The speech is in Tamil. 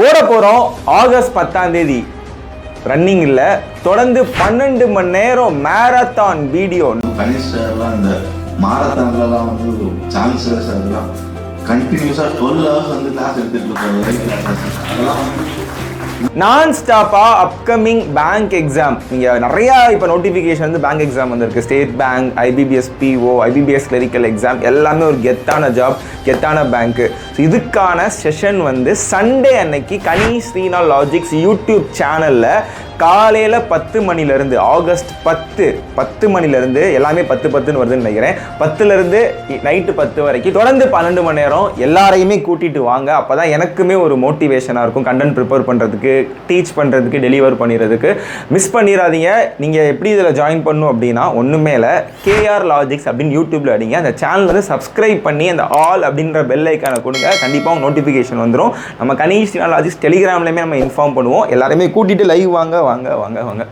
ஓட போகிறோம் ஆகஸ்ட் 10 ரன்னிங் இல்லை, தொடர்ந்து 12 மணி நேரம் மேரத்தான் வீடியோ. கனிஷ்டெல்லாம் இந்த மாரத்தான்லாம் வந்து சான்சஸ் அதெல்லாம் கண்டினியூஸாக 12 hours வந்து கிளாஸ் எடுத்துட்டு இருக்காங்க. அதெல்லாம் நான் ஸ்டாப்பா அப்கமிங் பேங்க் எக்ஸாம். நீங்கள் நிறையா இப்போ நோட்டிஃபிகேஷன் வந்து பேங்க் எக்ஸாம் வந்திருக்கு. State bank, IBPS PO, IBPS clerical exam, எல்லாமே ஒரு கெத்தான ஜாப், கெத்தான பேங்க்கு. ஸோ இதுக்கான செஷன் வந்து சண்டே அன்னைக்கு கனி ஸ்ரீனா லாஜிக்ஸ் யூடியூப் சேனலில் காலையில் 10 மணிலேருந்து ஆகஸ்ட் 10 மணிலேருந்து எல்லாமே 10 வருதுன்னு நினைக்கிறேன். 10லேருந்து நைட்டு 10 வரைக்கும் தொடர்ந்து 12 மணி நேரம் எல்லாரையுமே கூட்டிகிட்டு வாங்க. அப்போ தான் எனக்குமே ஒரு மோட்டிவேஷனாக இருக்கும் கண்டென்ட் ப்ரிப்பேர் பண்ணுறதுக்கு, டீச் பண்ணுறதுக்கு, டெலிவர் பண்ணிடுறதுக்கு. மிஸ் பண்ணிடாதீங்க. நீங்கள் எப்படி இதில் ஜாயின் பண்ணணும் அப்படின்னா ஒன்றுமே இல்லை, கேஆர் லாஜிக்ஸ் அப்படின்னு யூடியூப்பில் அடிங்க. அந்த சேனல் வந்து சப்ஸ்கிரைப் பண்ணி அந்த ஆல் அப்படின்ற பெல் ஐக்கானை கொடுங்க. கண்டிப்பாக நோட்டிஃபிகேஷன் வந்துடும். நம்ம கனி ஸ்ரீனா லாஜிக்ஸ் டெலிகிராம்லேயுமே நம்ம இன்ஃபார்ம் பண்ணுவோம். எல்லாருமே கூட்டிகிட்டு லைவ் வாங்க வாங்க வாங்க வாங்க.